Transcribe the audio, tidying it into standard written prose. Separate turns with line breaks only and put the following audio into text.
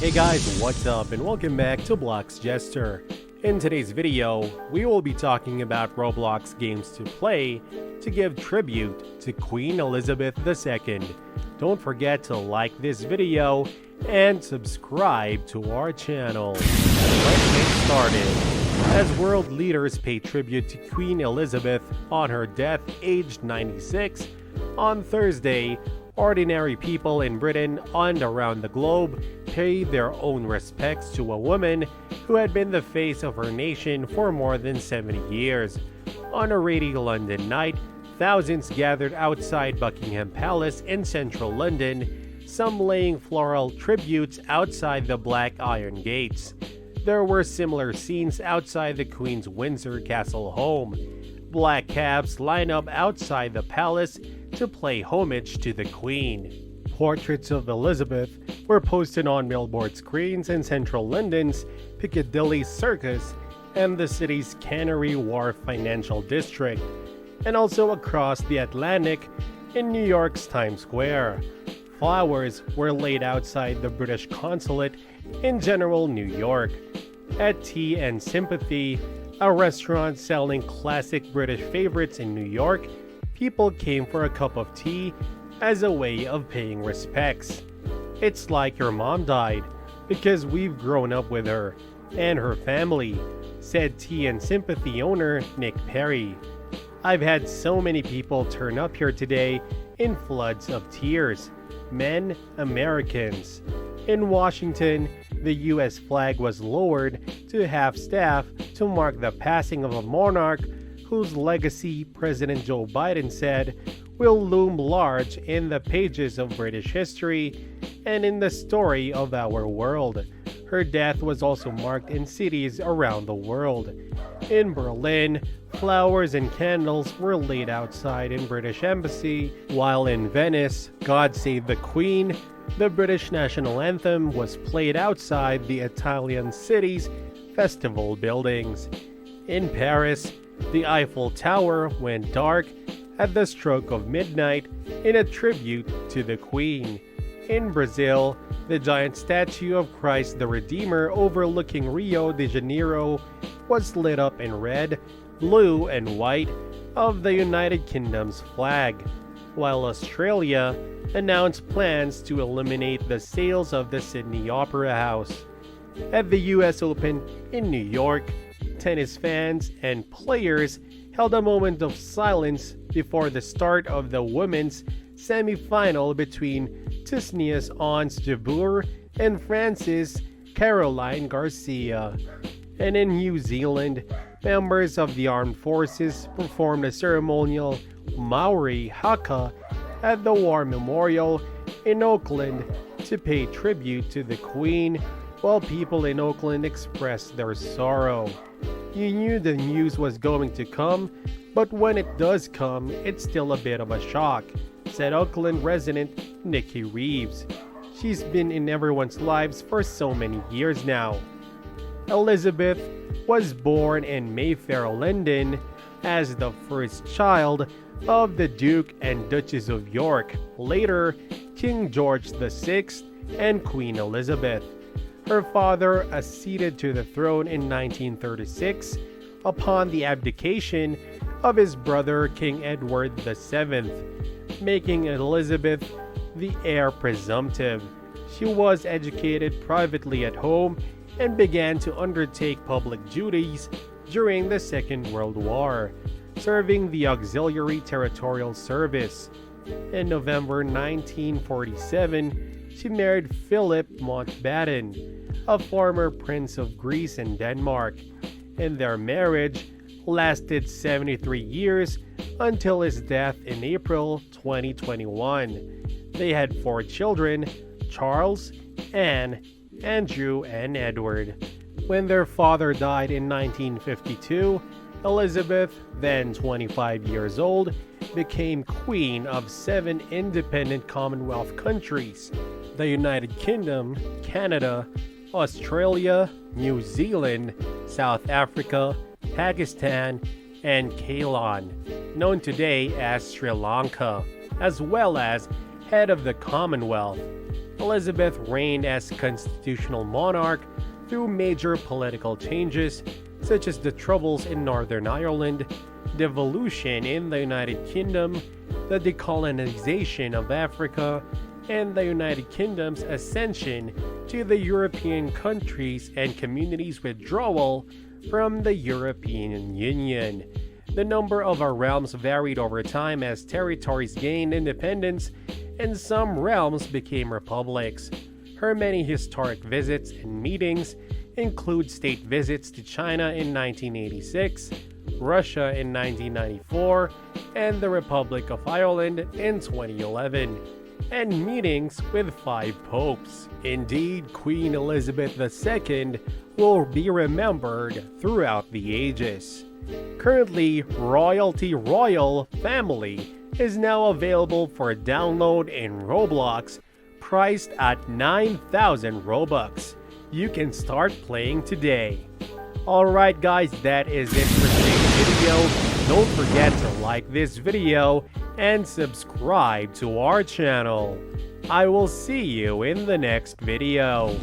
Hey guys, what's up and welcome back to Blox Jester. In today's video, we will be talking about Roblox games to play to give tribute to Queen Elizabeth II. Don't forget to like this video and subscribe to our channel. Let's get started. As world leaders pay tribute to Queen Elizabeth on her death aged 96, on Thursday, ordinary people in Britain and around the globe paid their own respects to a woman who had been the face of her nation for more than 70 years. On a rainy London night, thousands gathered outside Buckingham Palace in central London, some laying floral tributes outside the Black Iron Gates. There were similar scenes outside the Queen's Windsor Castle home. Black cabs line up outside the palace to pay homage to the Queen. Portraits of Elizabeth were posted on billboard screens in central London's Piccadilly Circus and the city's Canary Wharf financial district, and also across the Atlantic in New York's Times Square. Flowers were laid outside the British consulate in General New York. At Tea and Sympathy, a restaurant selling classic British favorites in New York, people came for a cup of tea as a way of paying respects. It's like your mom died because we've grown up with her and her family, said Tea and Sympathy owner Nick Perry. I've had so many people turn up here today in floods of tears, men, Americans. In Washington, the US flag was lowered to half-staff to mark the passing of a monarch whose legacy President Joe Biden said will loom large in the pages of British history and in the story of our world. Her death was also marked in cities around the world. In Berlin, flowers and candles were laid outside in British Embassy, while in Venice, God Save the Queen, the British national anthem was played outside the Italian city's festival buildings. In Paris, the Eiffel Tower went dark at the stroke of midnight in a tribute to the Queen. In Brazil, the giant statue of Christ the Redeemer overlooking Rio de Janeiro was lit up in red, blue, and white of the United Kingdom's flag, while Australia announced plans to eliminate the sales of the Sydney Opera House. At the US Open in New York, tennis fans and players held a moment of silence before the start of the women's semi-final between Tisnius Ons Jabeur and Frances Caroline Garcia. And in New Zealand, members of the armed forces performed a ceremonial Maori haka at the War Memorial in Auckland to pay tribute to the Queen, while people in Auckland expressed their sorrow. You knew the news was going to come, but when it does come, it's still a bit of a shock, said Auckland resident Nikki Reeves. She's been in everyone's lives for so many years now. Elizabeth was born in Mayfair, London, as the first child of the Duke and Duchess of York, later King George VI and Queen Elizabeth. Her father acceded to the throne in 1936 upon the abdication of his brother King Edward VII, making Elizabeth the heir presumptive. She was educated privately at home and began to undertake public duties during the Second World War, serving the Auxiliary Territorial Service. In November 1947, she married Philip Mountbatten, a former Prince of Greece and Denmark, and their marriage lasted 73 years until his death in April 2021. They had 4 children: Charles, Anne, Andrew, and Edward. When their father died in 1952, Elizabeth, then 25 years old, became Queen of 7 independent Commonwealth countries: the United Kingdom, Canada, Australia, New Zealand, South Africa, Pakistan, and Ceylon, known today as Sri Lanka, as well as head of the Commonwealth. Elizabeth reigned as constitutional monarch through major political changes such as the Troubles in Northern Ireland, devolution in the United Kingdom, the decolonization of Africa, and the United Kingdom's ascension to the European countries and communities' withdrawal from the European Union. The number of our realms varied over time as territories gained independence and some realms became republics. Her many historic visits and meetings include state visits to China in 1986, Russia in 1994, and the Republic of Ireland in 2011, and meetings with 5 popes. Indeed, Queen Elizabeth II will be remembered throughout the ages. Currently, Royal Family is now available for download in Roblox, priced at 9,000 Robux. You can start playing today. Alright guys, that is it for today's video. Don't forget to like this video and subscribe to our channel. I will see you in the next video.